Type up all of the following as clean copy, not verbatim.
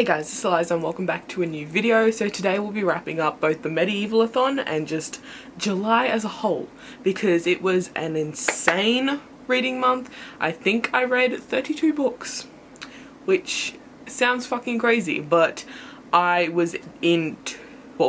Hey guys, this is Eliza and welcome back to a new video. So today we'll be wrapping up both the MedievalAthon and just July as a whole because it was an insane reading month. I think I read 32 books, which sounds fucking crazy, but I was in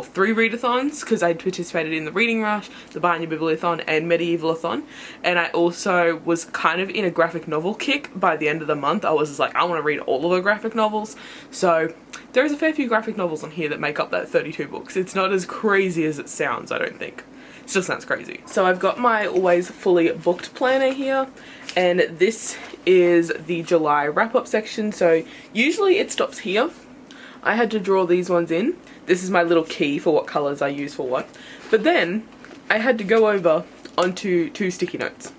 three readathons because I participated in the Reading Rush, the Buy Your Bibliathon and MedievalAthon, and I also was kind of in a graphic novel kick by the end of the month. I was just like, I want to read all of the graphic novels, so there's a fair few graphic novels on here that make up that 32 books. It's not as crazy as it sounds, I don't think. It still sounds crazy. So I've got my always fully booked planner here, and this is the July wrap-up section. So usually it stops here. I had to draw these ones in. This is my little key for what colours I use for what. But then I had to go over onto 2 sticky notes.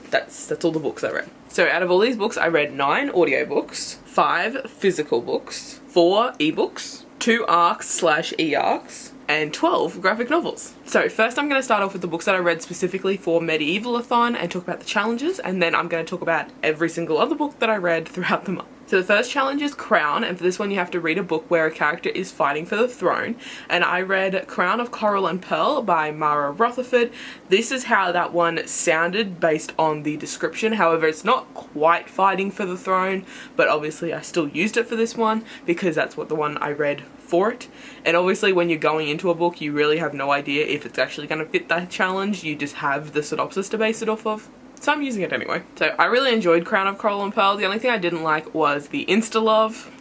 That's all the books I read. So out of all these books, I read 9 audiobooks, 5 physical books, 4 ebooks, 2 ARCs/e-arcs, and 12 graphic novels. So first I'm going to start off with the books that I read specifically for MedievalAthon and talk about the challenges, and then I'm going to talk about every single other book that I read throughout the month. So the first challenge is Crown, and for this one you have to read a book where a character is fighting for the throne, and I read Crown of Coral and Pearl by Mara Rutherford. This is how that one sounded based on the description. However, it's not quite fighting for the throne, but obviously I still used it for this one because that's what the one I read for it. And obviously when you're going into a book you really have no idea if it's actually going to fit that challenge. You just have the synopsis to base it off of. So I'm using it anyway. So I really enjoyed Crown of Coral and Pearl. The only thing I didn't like was the insta-love.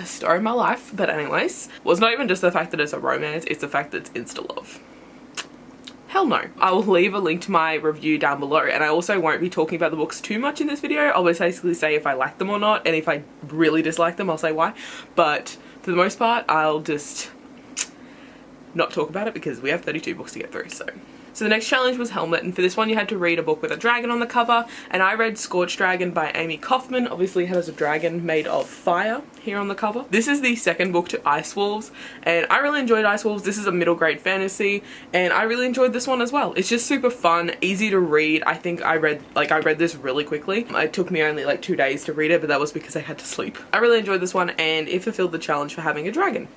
Story of my life. But anyways, well, it's not even just the fact that it's a romance, it's the fact that it's insta-love. Hell no. I will leave a link to my review down below, and I also won't be talking about the books too much in this video. I'll basically say if I like them or not, and if I really dislike them I'll say why. But for the most part I'll just not talk about it because we have 32 books to get through. So the next challenge was Helmet, and for this one you had to read a book with a dragon on the cover, and I read Scorched Dragon by Amy Kaufman. Obviously it has a dragon made of fire here on the cover. This is the second book to Ice Wolves, and I really enjoyed Ice Wolves. This is a middle grade fantasy, and I really enjoyed this one as well. It's just super fun, easy to read. I think I read this really quickly. It took me only like 2 days to read it, but that was because I had to sleep. I really enjoyed this one, and it fulfilled the challenge for having a dragon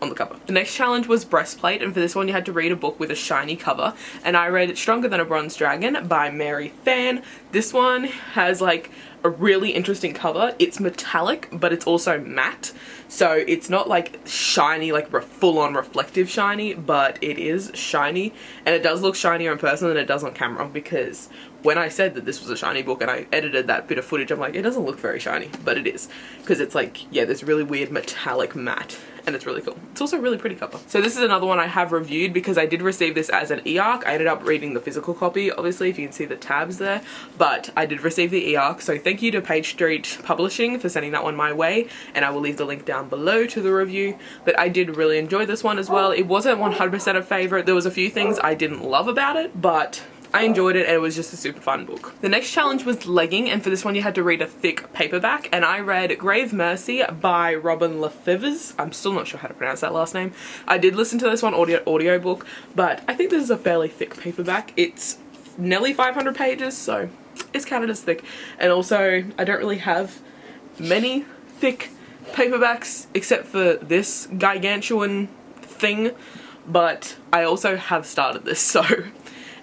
on the cover. The next challenge was Breastplate, and for this one you had to read a book with a shiny cover, and I read Stronger Than a Bronze Dragon by Mary Fan. This one has like a really interesting cover. It's metallic, but it's also matte, so it's not like shiny, like full-on reflective shiny, but it is shiny, and it does look shinier in person than it does on camera, because when I said that this was a shiny book and I edited that bit of footage, I'm like, it doesn't look very shiny, but it is, because it's like, yeah, this really weird metallic matte, and it's really cool. It's also a really pretty cover. So this is another one I have reviewed because I did receive this as an e-arc. I ended up reading the physical copy, obviously, if you can see the tabs there, but I did receive the e-arc, so thank you to Page Street Publishing for sending that one my way, and I will leave the link down below to the review. But I did really enjoy this one as well. It wasn't 100% a favorite. There was a few things I didn't love about it, but I enjoyed it, and it was just a super fun book. The next challenge was Legging, and for this one you had to read a thick paperback, and I read Grave Mercy by Robin Lefevre. I'm still not sure how to pronounce that last name. I did listen to this one audiobook, but I think this is a fairly thick paperback. It's nearly 500 pages, so it's counted as thick. And also, I don't really have many thick paperbacks except for this gargantuan thing, but I also have started this, so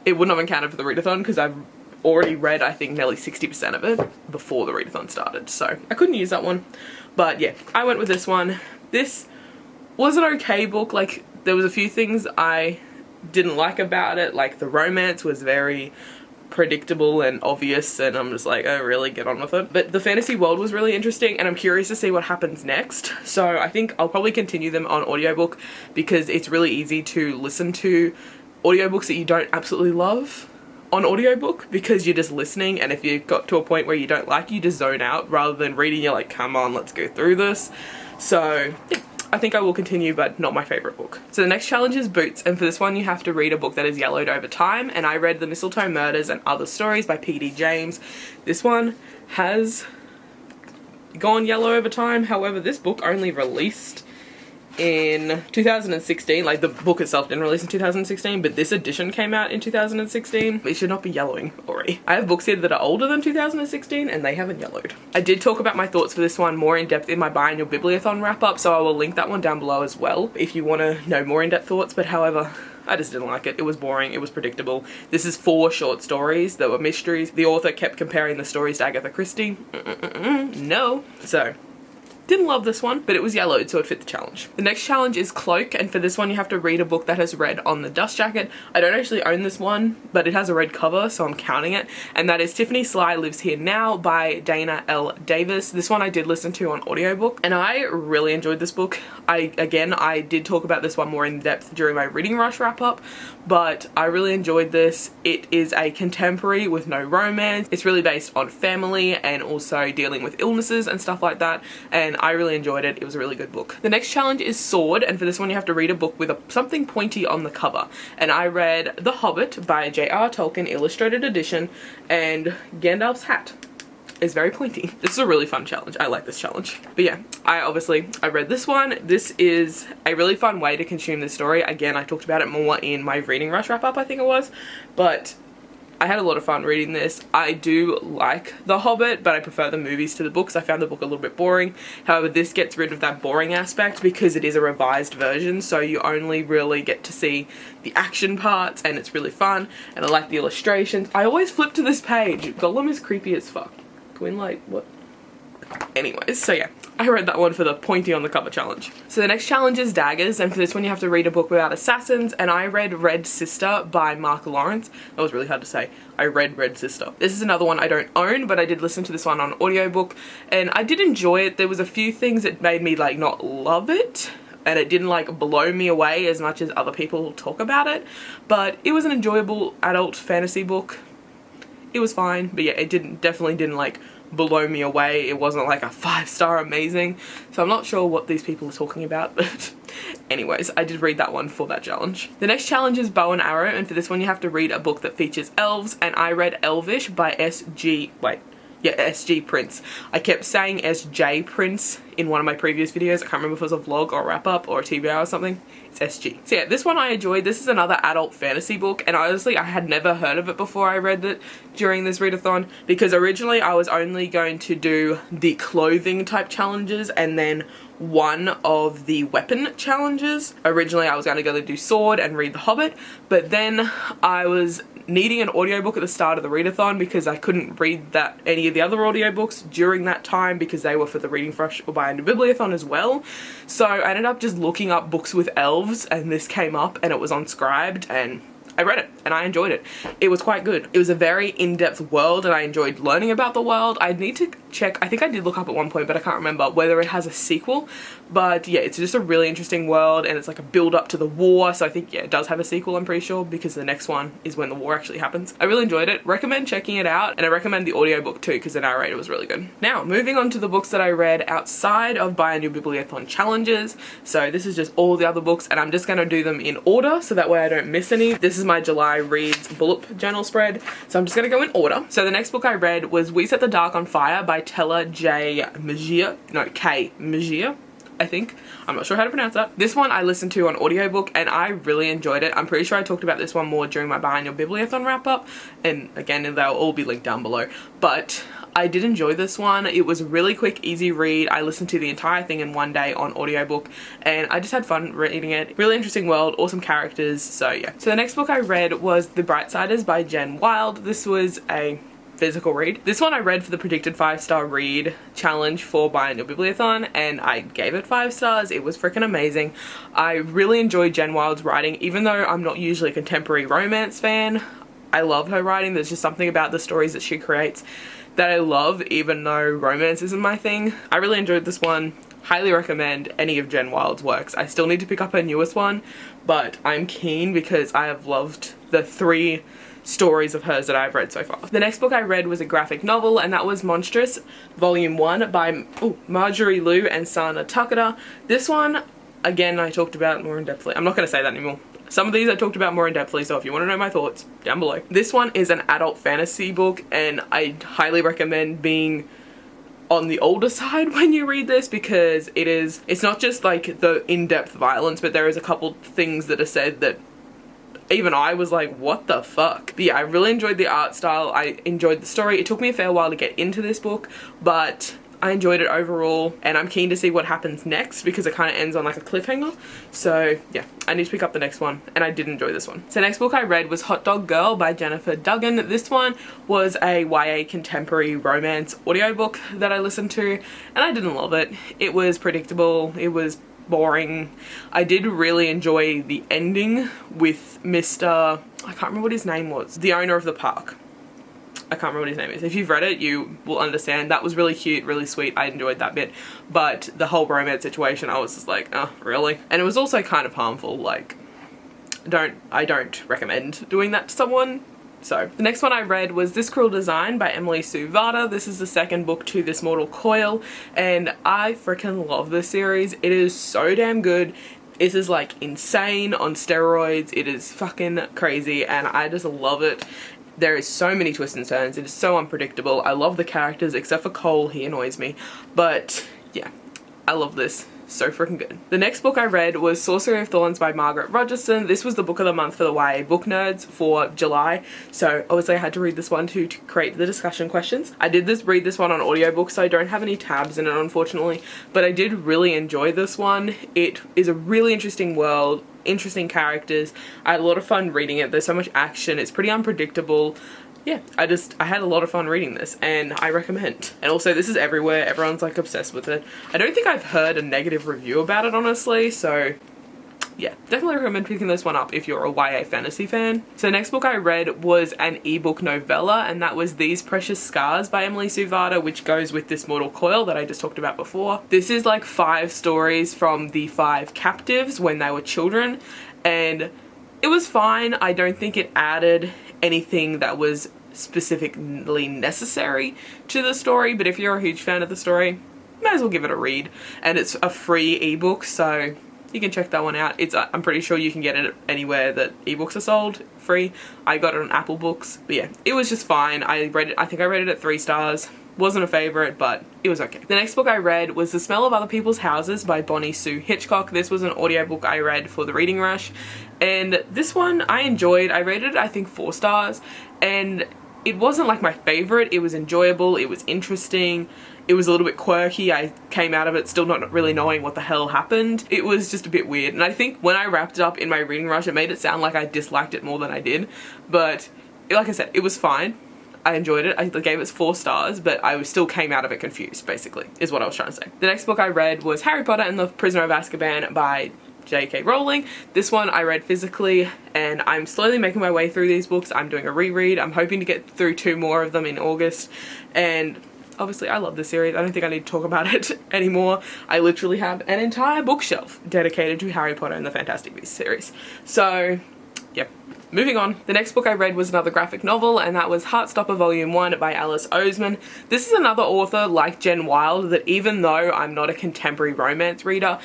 it wouldn't have counted for the readathon because I've already read, I think, nearly 60% of it before the readathon started, so I couldn't use that one. But yeah, I went with this one. This was an okay book. Like, there was a few things I didn't like about it, like the romance was very predictable and obvious, and I'm just like, oh really, get on with it. But the fantasy world was really interesting, and I'm curious to see what happens next, so I think I'll probably continue them on audiobook because it's really easy to listen to audiobooks that you don't absolutely love on audiobook because you're just listening, and if you got to a point where you don't like, you just zone out rather than reading. You're like, come on, let's go through this. So yeah, I think I will continue, but not my favorite book. So the next challenge is Boots, and for this one you have to read a book that is yellowed over time, and I read The Mistletoe Murders and Other Stories by P.D. James. This one has gone yellow over time. However, this book only released in 2016. Like, the book itself didn't release in 2016, but this edition came out in 2016. It should not be yellowing already. I have books here that are older than 2016 and they haven't yellowed. I did talk about my thoughts for this one more in depth in my biannual MedievalAthon wrap up, so I will link that one down below as well if you want to know more in-depth thoughts. But however, I just didn't like it. It was boring. It was predictable. This is 4 short stories that were mysteries. The author kept comparing the stories to Agatha Christie. No. So, didn't love this one, but it was yellowed, so it fit the challenge. The next challenge is Cloak, and for this one you have to read a book that has red on the dust jacket. I don't actually own this one, but it has a red cover, so I'm counting it, and that is Tiffany Sly Lives Here Now by Dana L. Davis. This one I did listen to on audiobook, and I really enjoyed this book. I did talk about this one more in depth during my reading rush wrap up, but I really enjoyed this. It is a contemporary with no romance. It's really based on family and also dealing with illnesses and stuff like that, and I really enjoyed it. It was a really good book. The next challenge is Sword, and for this one you have to read a book with something pointy on the cover, and I read The Hobbit by J.R. Tolkien illustrated edition, and Gandalf's hat is very pointy. This is a really fun challenge. I like this challenge. But yeah, I read this one. This is a really fun way to consume this story. Again, I talked about it more in my reading rush wrap up, I think it was, but I had a lot of fun reading this. I do like The Hobbit, but I prefer the movies to the books. I found the book a little bit boring. However, this gets rid of that boring aspect because it is a revised version, so you only really get to see the action parts, and it's really fun, and I like the illustrations. I always flip to this page. Gollum is creepy as fuck. Can we, like, what? Anyways, so yeah, I read that one for the pointy on the cover challenge. So the next challenge is Daggers, and for this one you have to read a book without assassins, and I read Red Sister by Mark Lawrence. That was really hard to say. I read Red Sister. This is another one I don't own, but I did listen to this one on audiobook, and I did enjoy it. There was a few things that made me, like, not love it, and it didn't, like, blow me away as much as other people talk about it, but it was an enjoyable adult fantasy book. It was fine, but yeah, it definitely didn't, like, blow me away. It wasn't like a 5-star amazing, so I'm not sure what these people are talking about, but anyways, I did read that one for that challenge. The next challenge is Bow and Arrow, and for this one you have to read a book that features elves, and I read Elvish by SG Prince. I kept saying SJ Prince in one of my previous videos. I can't remember if it was a vlog or a wrap up or a TBR or something. It's SG. So yeah, this one I enjoyed. This is another adult fantasy book, and honestly I had never heard of it before I read it during this readathon, because originally I was only going to do the clothing type challenges and then one of the weapon challenges. Originally I was going to go to do Sword and read The Hobbit, but then I was needing an audiobook at the start of the readathon because I couldn't read any of the other audiobooks during that time because they were for the reading rush or by MedievalAthon as well. So I ended up just looking up books with elves, and this came up and it was on Scribd, and I read it and I enjoyed it. It was quite good. It was a very in-depth world and I enjoyed learning about the world. I need to check, I think I did look up at one point but I can't remember whether it has a sequel, but yeah, it's just a really interesting world and it's like a build up to the war, so I think yeah, it does have a sequel, I'm pretty sure, because the next one is when the war actually happens. I really enjoyed it. Recommend checking it out, and I recommend the audiobook too because the narrator was really good. Now, moving on to the books that I read outside of biannual MedievalAthon challenges. So this is just all the other books and I'm just going to do them in order so that way I don't miss any. This is my July reads bullet journal spread, so I'm just going to go in order. So the next book I read was We Set the Dark on Fire by Tella J. Magier. No, K. Magier, I think. I'm not sure how to pronounce that. This one I listened to on audiobook and I really enjoyed it. I'm pretty sure I talked about this one more during my biannual MedievalAthon wrap up, and again they'll all be linked down below, but I did enjoy this one. It was a really quick, easy read. I listened to the entire thing in one day on audiobook and I just had fun reading it. Really interesting world, awesome characters, so yeah. So the next book I read was The Brightsiders by Jen Wild. This was a physical read. This one I read for the predicted 5-star read challenge for biannual MedievalAthon and I gave it 5 stars. It was freaking amazing. I really enjoyed Jen Wild's writing, even though I'm not usually a contemporary romance fan. I love her writing. There's just something about the stories that she creates that I love, even though romance isn't my thing. I really enjoyed this one. Highly recommend any of Jen Wild's works. I still need to pick up her newest one, but I'm keen because I have loved the 3 stories of hers that I've read so far. The next book I read was a graphic novel, and that was Monstrous Volume 1 by Marjorie Liu and Sana Takada. This one, again, I talked about more in depthly. I'm not going to say that anymore. Some of these I talked about more in depthly, so if you want to know my thoughts, down below. This one is an adult fantasy book, and I highly recommend being on the older side when you read this, because it's not just like the in-depth violence, but there is a couple things that are said that even I was like, what the fuck? But yeah, I really enjoyed the art style. I enjoyed the story. It took me a fair while to get into this book, but I enjoyed it overall, and I'm keen to see what happens next because it kind of ends on like a cliffhanger. So yeah, I need to pick up the next one, and I did enjoy this one. So next book I read was Hot Dog Girl by Jennifer Duggan. This one was a YA contemporary romance audiobook that I listened to, and I didn't love it. It was predictable. It was boring. I did really enjoy the ending with Mr. I can't remember what his name was. The owner of the park. I can't remember what his name is. If you've read it, you will understand. That was really cute, really sweet. I enjoyed that bit. But the whole romance situation, I was just like, oh, really? And it was also kind of harmful. Like, I don't recommend doing that to someone. So the next one I read was This Cruel Design by Emily Sue Varda. This is the second book to This Mortal Coil, and I freaking love this series. It is so damn good. This is like insane on steroids. It is fucking crazy, and I just love it. There is so many twists and turns. It is so unpredictable. I love the characters, except for Cole. He annoys me. But yeah, I love this. So freaking good. The next book I read was Sorcery of Thorns by Margaret Rogerson. This was the book of the month for the YA book nerds for July. So obviously I had to read this one to create the discussion questions. I did read this one on audiobook, so I don't have any tabs in it, unfortunately. But I did really enjoy this one. It is a really interesting world, interesting characters. I had a lot of fun reading it. There's so much action. It's pretty unpredictable. Yeah, I had a lot of fun reading this, and I recommend. And also, this is everywhere. Everyone's like obsessed with it. I don't think I've heard a negative review about it, honestly, so yeah, definitely recommend picking this one up if you're a YA fantasy fan. So the next book I read was an ebook novella, and that was These Precious Scars by Emily Sue Varda, which goes with This Mortal Coil that I just talked about before. This is like 5 stories from the 5 captives when they were children, and it was fine. I don't think it added anything that was specifically necessary to the story, but if you're a huge fan of the story, might as well give it a read. And it's a free ebook, so you can check that one out. I'm pretty sure you can get it anywhere that ebooks are sold free. I got it on Apple Books, but yeah, it was just fine. I think I rated it 3 stars. Wasn't a favorite, but it was okay. The next book I read was The Smell of Other People's Houses by Bonnie Sue Hitchcock. This was an audiobook I read for the reading rush, and this one I enjoyed. I rated it, I think, 4 stars, and it wasn't like my favorite. It was enjoyable, it was interesting, it was a little bit quirky. I came out of it still not really knowing what the hell happened. It was just a bit weird, and I think when I wrapped it up in my reading rush, it made it sound like I disliked it more than I did, but like I said, it was fine. I enjoyed it. I gave it 4 stars, but I still came out of it confused, basically, is what I was trying to say. The next book I read was Harry Potter and the Prisoner of Azkaban by J.K. Rowling. This one I read physically, and I'm slowly making my way through these books. I'm doing a reread. I'm hoping to get through 2 more of them in August, and obviously I love this series. I don't think I need to talk about it anymore. I literally have an entire bookshelf dedicated to Harry Potter and the Fantastic Beasts series. So, yep. Moving on, the next book I read was another graphic novel, and that was Heartstopper Volume 1 by Alice Oseman. This is another author like Jen Wilde that, even though I'm not a contemporary romance reader,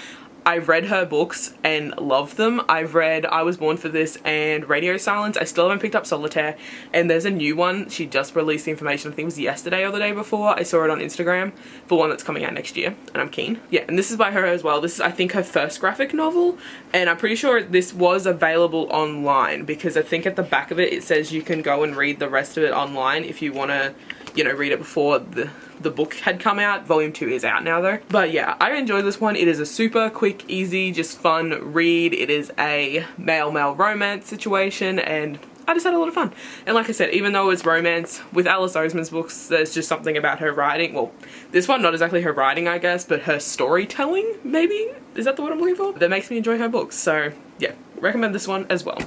I've read her books and loved them. I've read I Was Born for This and Radio Silence. I still haven't picked up Solitaire, and there's a new one. She just released the information, I think it was yesterday or the day before. I saw it on Instagram for one that's coming out next year, and I'm keen. Yeah, and this is by her as well. This is, I think, her first graphic novel, and I'm pretty sure this was available online, because I think at the back of it, it says you can go and read the rest of it online if you want to, you know, read it before the book had come out. Volume 2 is out now though. But yeah, I enjoyed this one. It is a super quick, easy, just fun read. It is a male-male romance situation, and I just had a lot of fun. And like I said, even though it's romance, with Alice Oseman's books, there's just something about her writing. Well, this one, not exactly her writing, I guess, but her storytelling, maybe? Is that the word I'm looking for? That makes me enjoy her books. So yeah, recommend this one as well.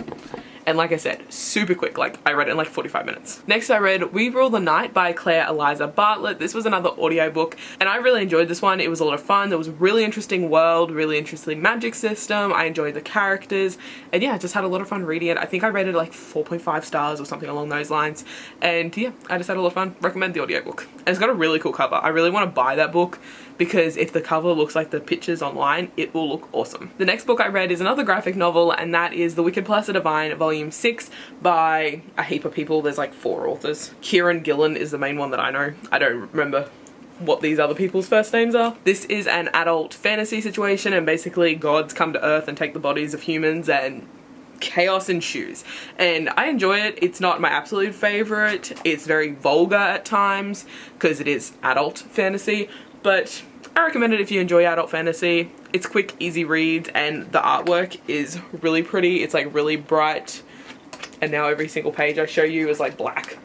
And like I said, super quick, like I read it in like 45 minutes. Next I read We Rule the Night by Claire Eliza Bartlett. This was another audiobook, and I really enjoyed this one. It was a lot of fun. There was a really interesting world, really interesting magic system. I enjoyed the characters, and yeah, I just had a lot of fun reading it. I think I rated like 4.5 stars or something along those lines. And yeah, I just had a lot of fun. Recommend the audiobook. And it's got a really cool cover. I really want to buy that book, because if the cover looks like the pictures online, it will look awesome. The next book I read is another graphic novel, and that is The Wicked Plus the Divine Volume 6 by a heap of people. There's like 4 authors. Kieran Gillen is the main one that I know. I don't remember what these other people's first names are. This is an adult fantasy situation, and basically gods come to Earth and take the bodies of humans and chaos ensues. And I enjoy it. It's not my absolute favourite. It's very vulgar at times because it is adult fantasy, but I recommend it if you enjoy adult fantasy. It's quick, easy reads, and the artwork is really pretty. It's like really bright, and now every single page I show you is like black.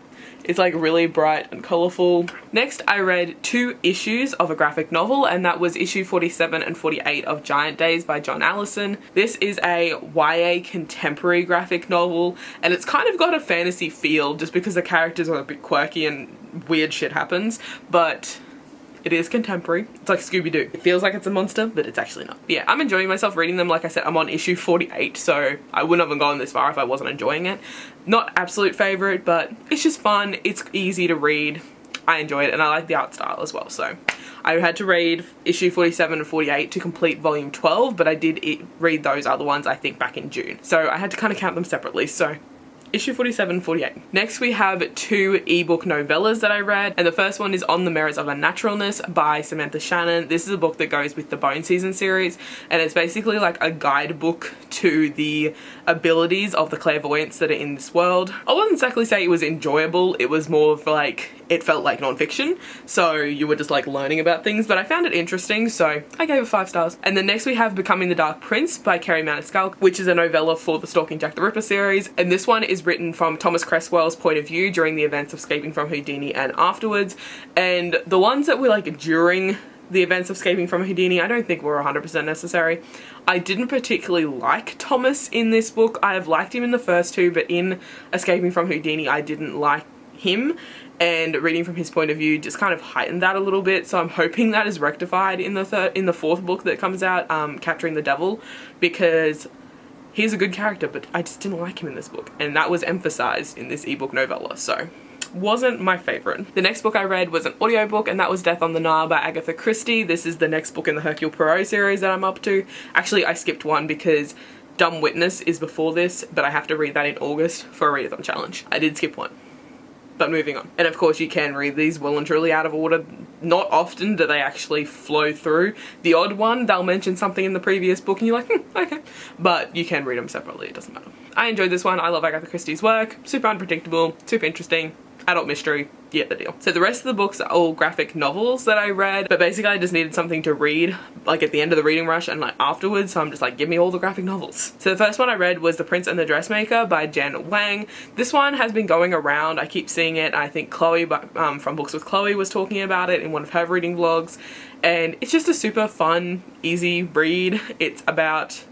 It's like really bright and colourful. Next, I read 2 issues of a graphic novel, and that was issue 47 and 48 of Giant Days by John Allison. This is a YA contemporary graphic novel, and it's kind of got a fantasy feel just because the characters are a bit quirky and weird shit happens, but it is contemporary. It's like Scooby-Doo. It feels like it's a monster, but it's actually not. But yeah, I'm enjoying myself reading them. Like I said, I'm on issue 48, so I wouldn't have gone this far if I wasn't enjoying it. Not absolute favourite, but it's just fun. It's easy to read. I enjoy it, and I like the art style as well. So I had to read issue 47 and 48 to complete volume 12, but I did read those other ones, I think, back in June. So I had to kind of count them separately. So issue 47 and 48. Next we have 2 ebook novellas that I read, and the first one is On the Merits of Naturalness by Samantha Shannon. This is a book that goes with the Bone Season series, and it's basically like a guidebook to the abilities of the clairvoyants that are in this world. I wouldn't exactly say it was enjoyable, it was more of like, it felt like non-fiction, so you were just like learning about things, but I found it interesting, so I gave it 5 stars. And then next we have Becoming the Dark Prince by Kerry Maniscalco, which is a novella for the Stalking Jack the Ripper series, and this one is written from Thomas Cresswell's point of view during the events of Escaping from Houdini and afterwards. And the ones that were like during the events of Escaping from Houdini, I don't think were 100% necessary. I didn't particularly like Thomas in this book. I have liked him in the first 2, but in Escaping from Houdini I didn't like him, and reading from his point of view just kind of heightened that a little bit, so I'm hoping that is rectified in the 4th book that comes out, Capturing the Devil, because he's a good character, but I just didn't like him in this book, and that was emphasized in this ebook novella, so wasn't my favorite. The next book I read was an audiobook, and that was Death on the Nile by Agatha Christie. This is the next book in the Hercule Poirot series that I'm up to. Actually, I skipped one because Dumb Witness is before this, but I have to read that in August for a readathon challenge. I did skip one. But moving on. And of course you can read these well and truly out of order. Not often do they actually flow through. The odd one, they'll mention something in the previous book and you're like, okay. But you can read them separately, it doesn't matter. I enjoyed this one. I love Agatha Christie's work. Super unpredictable, super interesting, adult mystery, yeah, the deal. So the rest of the books are all graphic novels that I read, but basically I just needed something to read like at the end of the reading rush and like afterwards, so I'm just like, give me all the graphic novels. So the first one I read was The Prince and the Dressmaker by Jen Wang. This one has been going around, I keep seeing it. I think Chloe from Books with Chloe was talking about it in one of her reading vlogs, and it's just a super fun, easy read. It's about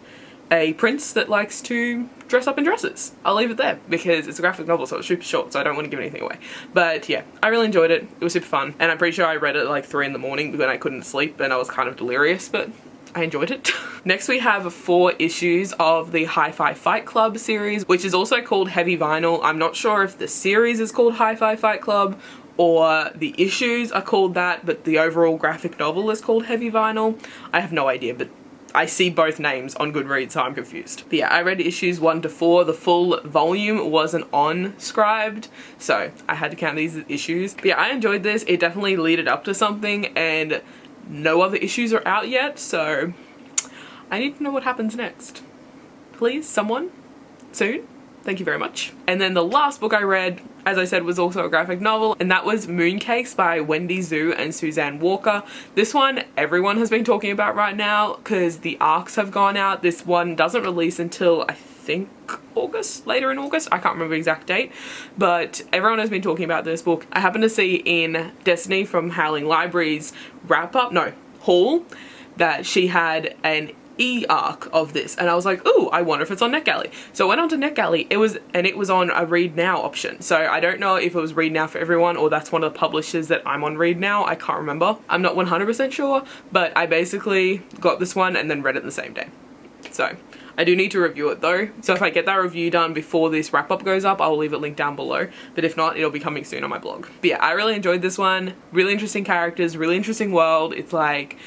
a prince that likes to dress up in dresses. I'll leave it there because it's a graphic novel, so it's super short, so I don't want to give anything away. But yeah, I really enjoyed it. It was super fun, and I'm pretty sure I read it at like 3 in the morning when I couldn't sleep and I was kind of delirious, but I enjoyed it. Next we have 4 issues of the Hi-Fi Fight Club series, which is also called Heavy Vinyl. I'm not sure if the series is called Hi-Fi Fight Club or the issues are called that, but the overall graphic novel is called Heavy Vinyl. I have no idea, but I see both names on Goodreads, so I'm confused. But yeah, I read issues 1 to 4. The full volume wasn't on Scribed, so I had to count these as issues. But yeah, I enjoyed this. It definitely led up to something, and no other issues are out yet, so I need to know what happens next. Please, someone, soon. Thank you very much. And then the last book I read, as I said, was also a graphic novel, and that was Mooncakes by Wendy Zhu and Suzanne Walker. This one everyone has been talking about right now because the arcs have gone out. This one doesn't release until I think August, later in August. I can't remember the exact date, but everyone has been talking about this book. I happened to see in Destiny from Howling Libraries haul that she had an e-arc of this, and I was like, ooh, I wonder if it's on NetGalley. So I went on to NetGalley, it was on a read now option. So I don't know if it was read now for everyone or that's one of the publishers that I'm on read now. I can't remember. I'm not 100% sure, but I basically got this one and then read it the same day. So I do need to review it though. So if I get that review done before this wrap up goes up, I'll leave it linked down below. But if not, it'll be coming soon on my blog. But yeah, I really enjoyed this one. Really interesting characters, really interesting world. It's like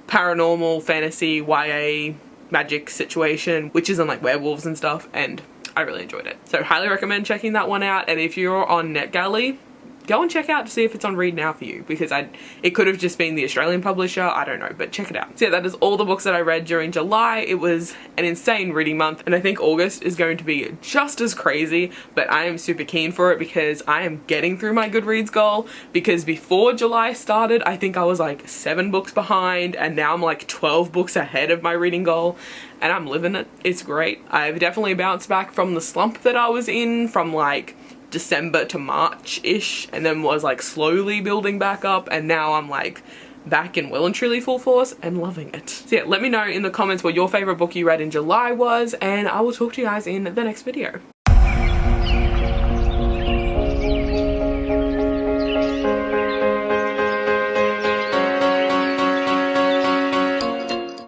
paranormal, fantasy, YA, magic situation, witches and like werewolves and stuff, and I really enjoyed it. So highly recommend checking that one out, and if you're on NetGalley, go and check out to see if it's on Read Now for you, because it could have just been the Australian publisher, I don't know, but check it out. So yeah, that is all the books that I read during July. It was an insane reading month, and I think August is going to be just as crazy, but I am super keen for it because I am getting through my Goodreads goal, because before July started, I think I was like 7 books behind, and now I'm like 12 books ahead of my reading goal, and I'm living it. It's great. I've definitely bounced back from the slump that I was in from like December to March-ish, and then was like slowly building back up, and now I'm like back in well and truly full force and loving it. So yeah, let me know in the comments what your favorite book you read in July was, and I will talk to you guys in the next video.